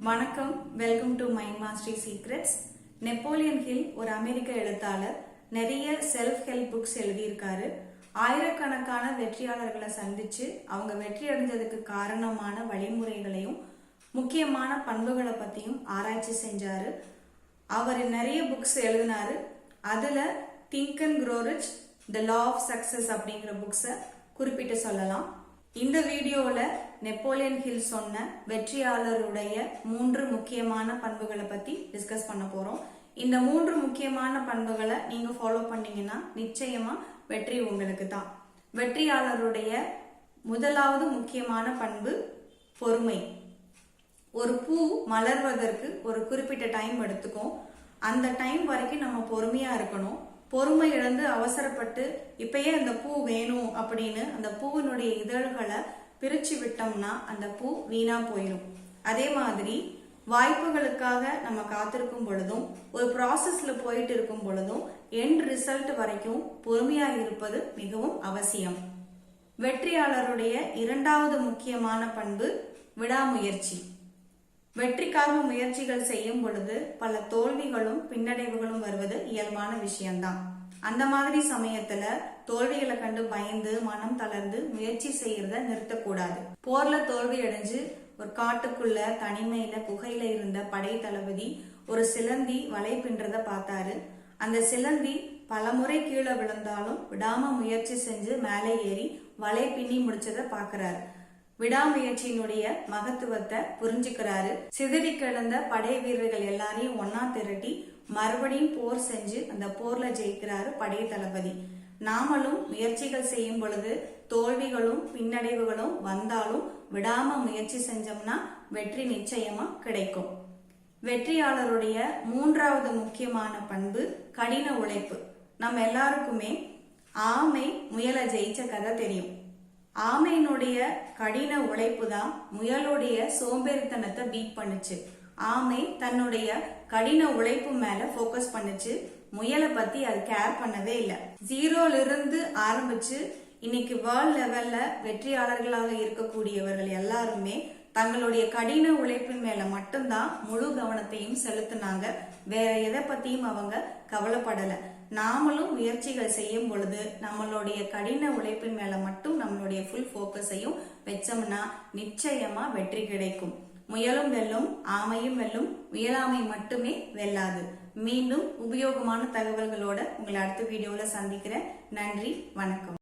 வணக்கம். Welcome to mind mastery secrets. Napoleon Hill ஒரு அமெரிக்க எழுத்தாளர். நிறைய செல்ஃப் ஹெல்ப் புக்ஸ் எழுதியிருக்காரு. ஆயிரக்கணக்கான வெற்றியாளர்களை சந்திச்சு அவங்க வெற்றி அடைஞ்சதுக்கு காரணமான வழிமுறைகளையும் முக்கியமான பண்புகளை பத்தியும் ஆராய்ச்சி செஞ்சாரு. அவர் நிறைய புக்ஸ் எழுதினாரு. அதுல think and grow rich, the law of success அப்படிங்கிற புக்ஸை குறிப்பிட்டு சொல்லலாம். இந்த வீடியோல நெப்போலியன் ஹில் சொன்ன வெற்றியாளருடைய 3 முக்கியமான பண்புகளை பத்தி டிஸ்கஸ் பண்ண போறோம். இந்த 3 முக்கியமான பண்புகளை நீங்க ஃபாலோ பண்ணீங்கன்னா நிச்சயமா வெற்றி உங்களுக்கு தான். வெற்றியாளருடைய முதலாவது முக்கியமான பண்பு பொறுமை. ஒரு பூ மலர்வதற்கு ஒரு குறிப்பிட்ட டைம் எடுத்துக்கும். அந்த டைம் வரைக்கும் நம்ம பொறுமையா இருக்கணும். பொறுமை இழந்து அவசரப்பட்டு இப்பயே அந்த பூ வேணும் அப்படின்னு அந்த பூவினுடைய இதழ்களை பிரிச்சு விட்டோம்னா அந்த பூ வீணா போயிடும். அதே மாதிரி வாய்ப்புகளுக்காக நம்ம காத்திருக்கும் பொழுதும் ஒரு ப்ராசஸ்ல போயிட்டு இருக்கும் பொழுதும் எண்ட் ரிசல்ட் வரைக்கும் பொறுமையா இருப்பது மிகவும் அவசியம். வெற்றியாளருடைய இரண்டாவது முக்கியமான பண்பு விடாமுயற்சி. வெற்றிக்காக முயற்சிகள் செய்யும் பொழுது பல தோல்விகளும் பின்னடைவுகளும் வருவது இயல்பான விஷயம்தான். அந்த மாதிரி சமயத்துல தோல்விகளை கண்டு பயந்து மனம் தளர்ந்து முயற்சி செய்யறத நிறுத்தக்கூடாது. போர்ல தோல்வி அடைஞ்சு ஒரு காட்டுக்குள்ள தனிமையில குகையில இருந்த படை தளபதி ஒரு சிலந்தி வலை பின்றத பார்த்தாரு. அந்த சிலந்தி பலமுறை கீழே விழுந்தாலும் விடாம முயற்சி செஞ்சு மேலே ஏறி வலை பின்னி முடிச்சத பாக்குறாரு. விடாமுயற்சியினுடைய மகத்துவத்தை புரிஞ்சுக்கிறாரு. சிதறி கிடந்த படை வீரர்கள் எல்லாரையும் ஒன்னா திரட்டி மறுபடியும் போர் செஞ்சு அந்த போர்ல ஜெயிக்கிறாரு படை தளபதி. நாமளும் முயற்சிகள் செய்யும் பொழுது தோல்விகளும் பின்னடைவுகளும் வந்தாலும் விடாம முயற்சி செஞ்சோம்னா வெற்றி நிச்சயமா கிடைக்கும். வெற்றியாளருடைய மூன்றாவது முக்கியமான பண்பு கடின உழைப்பு. நம்ம எல்லாருக்குமே ஆமை முயலை ஜெயிச்ச கதை தெரியும். ஆமையினுடைய கடின உழைப்பு தான் முயலுடைய சோம்பேறித்தனத்தை பீட் பண்ணுச்சு. ஆமை தன்னுடைய கடின உழைப்பு மேல போக்கஸ் பண்ணுச்சு. முயலை பத்தி அது கேர் பண்ணவே இல்லை. 0ல இருந்து ஆரம்பிச்சு இன்னைக்கு வேர்ல்ட் லெவல்ல வெற்றியாளர்களாக இருக்கக்கூடியவர்கள் எல்லாருமே தங்களுடைய கடின உழைப்பின் மேல மட்டும்தான் முழு கவனத்தையும் செலுத்தினாங்க. வேற எதை பத்தியும் அவங்க கவலைப்படல. நாமளும் முயற்சிகள் செய்யும் பொழுது நம்மளுடைய கடின உழைப்பின் மேல மட்டும் நம்மளுடைய ஃபுல் போக்கஸையும் வச்சோம்னா நிச்சயமா வெற்றி கிடைக்கும். முயலும் வெல்லும், ஆமையும் வெல்லும், முயலாமை மட்டுமே வெல்லாது. மீண்டும் உபயோகமான தகவல்களோட உங்களை அடுத்த வீடியோல சந்திக்கிறேன். நன்றி, வணக்கம்.